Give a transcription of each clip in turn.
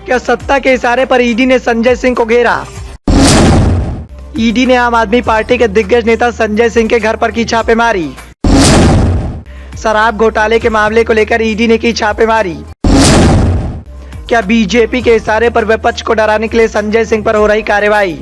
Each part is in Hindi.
क्या सत्ता के इशारे पर ईडी ने संजय सिंह को घेरा। ईडी ने आम आदमी पार्टी के दिग्गज नेता संजय सिंह के घर पर की छापेमारी। शराब घोटाले के मामले को लेकर ईडी ने की छापेमारी। क्या बीजेपी के इशारे पर विपक्ष को डराने के लिए संजय सिंह पर हो रही कार्रवाई।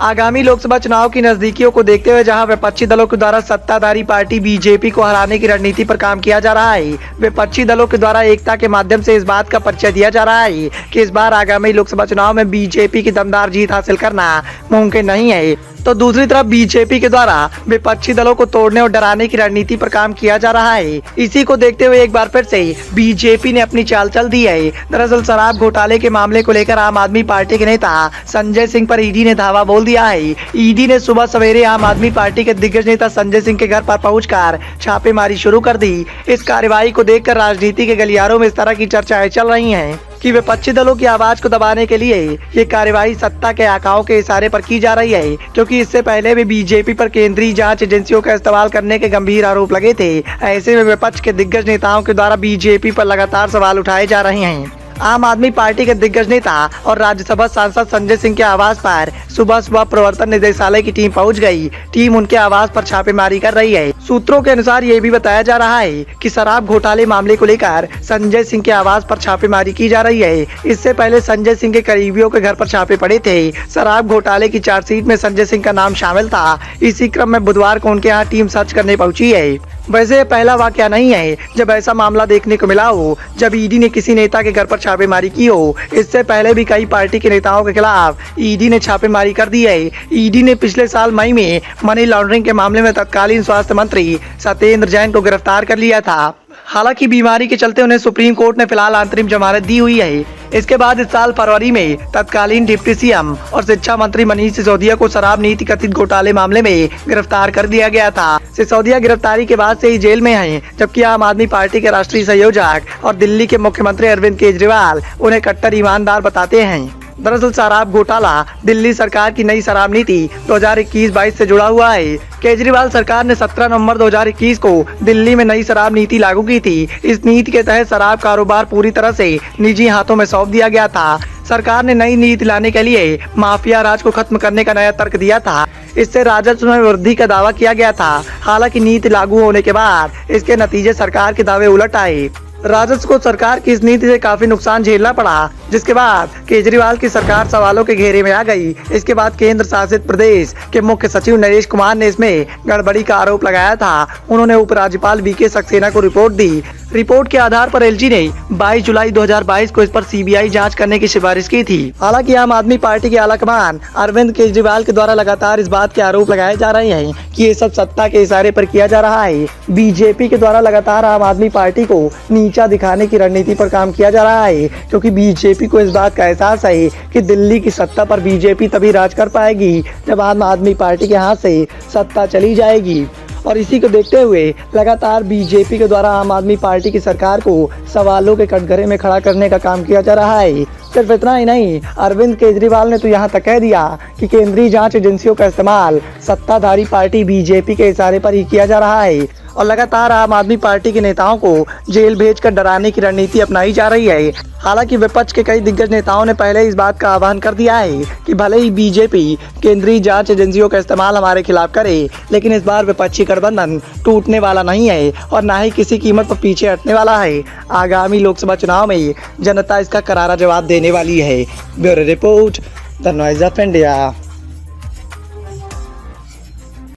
आगामी लोकसभा चुनाव की नजदीकियों को देखते हुए जहां विपक्षी दलों के द्वारा सत्ताधारी पार्टी बीजेपी को हराने की रणनीति पर काम किया जा रहा है, विपक्षी दलों के द्वारा एकता के माध्यम से इस बात का परिचय दिया जा रहा है कि इस बार आगामी लोकसभा चुनाव में बीजेपी की दमदार जीत हासिल करना मुमकिन नहीं है। तो दूसरी तरफ बीजेपी के द्वारा विपक्षी दलों को तोड़ने और डराने की रणनीति पर काम किया जा रहा है। इसी को देखते हुए एक बार फिर से बीजेपी ने अपनी चाल चल दी है। दरअसल शराब घोटाले के मामले को लेकर आम आदमी पार्टी के नेता संजय सिंह पर ईडी ने धावा बोल दिया है। ईडी ने सुबह सवेरे आम आदमी पार्टी के दिग्गज नेता संजय सिंह के घर पर पहुंचकर छापेमारी शुरू कर दी। इस कार्रवाई को देखकर राजनीति के गलियारों में इस तरह की चर्चाएं चल रही हैं कि विपक्षी दलों की आवाज को दबाने के लिए ये कार्रवाई सत्ता के आकाओं के इशारे पर की जा रही है, क्योंकि इससे पहले भी बीजेपी पर केंद्रीय जांच एजेंसियों का इस्तेमाल करने के गंभीर आरोप लगे थे। ऐसे में विपक्ष के दिग्गज नेताओं के द्वारा बीजेपी पर लगातार सवाल उठाए जा रहे हैं। आम आदमी पार्टी के दिग्गज नेता और राज्यसभा सांसद संजय सिंह के आवास पर सुबह सुबह प्रवर्तन निदेशालय की टीम पहुंच गई। टीम उनके आवास पर छापेमारी कर रही है। सूत्रों के अनुसार ये भी बताया जा रहा है कि शराब घोटाले मामले को लेकर संजय सिंह के आवास पर छापेमारी की जा रही है। इससे पहले संजय सिंह के करीबियों के घर पर छापे पड़े थे। शराब घोटाले की चार्जशीट में संजय सिंह का नाम शामिल था। इसी क्रम में बुधवार को उनके यहाँ टीम सर्च करने पहुंची है। वैसे ये पहला वाकया नहीं है जब ऐसा मामला देखने को मिला हो, जब ईडी ने किसी नेता के घर पर छापेमारी की हो। इससे पहले भी कई पार्टी के नेताओं के खिलाफ ईडी ने छापेमारी कर दी है। ईडी ने पिछले साल मई में मनी लॉन्ड्रिंग के मामले में तत्कालीन स्वास्थ्य मंत्री सत्येंद्र जैन को गिरफ्तार कर लिया था। हालांकि बीमारी के चलते उन्हें सुप्रीम कोर्ट ने फिलहाल अंतरिम जमानत दी हुई है। इसके बाद इस साल फरवरी में तत्कालीन डिप्टी सीएम और शिक्षा मंत्री मनीष सिसोदिया को शराब नीति कथित घोटाले मामले में गिरफ्तार कर दिया गया था। सिसोदिया गिरफ्तारी के बाद से ही जेल में हैं, जबकि आम आदमी पार्टी के राष्ट्रीय संयोजक और दिल्ली के मुख्यमंत्री अरविंद केजरीवाल उन्हें कट्टर ईमानदार बताते हैं। दरअसल शराब घोटाला दिल्ली सरकार की नई शराब नीति 2021-22 से जुड़ा हुआ है। केजरीवाल सरकार ने 17 नवंबर 2021 को दिल्ली में नई शराब नीति लागू की थी। इस नीति के तहत शराब कारोबार पूरी तरह से निजी हाथों में सौंप दिया गया था। सरकार ने नई नीति लाने के लिए माफिया राज को खत्म करने का नया तर्क दिया था। इससे राजस्व में वृद्धि का दावा किया गया था। हालांकि नीति लागू होने के बाद इसके नतीजे सरकार के दावे उलट आए। राजस्व को सरकार की इस नीति से काफी नुकसान झेलना पड़ा, जिसके बाद केजरीवाल की सरकार सवालों के घेरे में आ गई। इसके बाद केंद्र शासित प्रदेश के मुख्य सचिव नरेश कुमार ने इसमें गड़बड़ी का आरोप लगाया था। उन्होंने उपराज्यपाल वीके सक्सेना को रिपोर्ट दी। रिपोर्ट के आधार पर एलजी ने 22 जुलाई 2022 को इस पर सीबीआई जांच करने की सिफारिश की थी। हालांकि आम आदमी पार्टी के आलाकमान अरविंद केजरीवाल के द्वारा लगातार इस बात के आरोप लगाए जा रहे हैं कि ये सब सत्ता के इशारे पर किया जा रहा है। बीजेपी के द्वारा लगातार आम आदमी पार्टी को नीचा दिखाने की रणनीति पर काम किया जा रहा है, क्योंकि बीजेपी को इस बात का एहसास है कि दिल्ली की सत्ता पर बीजेपी तभी राज कर पाएगी जब आम आदमी पार्टी के हाथ से सत्ता चली जाएगी। और इसी को देखते हुए लगातार बीजेपी के द्वारा आम आदमी पार्टी की सरकार को सवालों के कटघरे में खड़ा करने का काम किया जा रहा है। सिर्फ इतना ही नहीं, अरविंद केजरीवाल ने तो यहाँ तक कह दिया कि केंद्रीय जांच एजेंसियों का इस्तेमाल सत्ताधारी पार्टी बीजेपी के इशारे पर ही किया जा रहा है और लगातार आम आदमी पार्टी के नेताओं को जेल भेजकर डराने की रणनीति अपनाई जा रही है। हालांकि विपक्ष के कई दिग्गज नेताओं ने पहले इस बात का आह्वान कर दिया है कि भले ही बीजेपी केंद्रीय जांच एजेंसियों का इस्तेमाल हमारे खिलाफ करे, लेकिन इस बार विपक्षी गठबंधन टूटने वाला नहीं है और न ही किसी कीमत पर पीछे हटने वाला है। आगामी लोकसभा चुनाव में जनता इसका करारा जवाब देने वाली है। Bureau report, the noise of India.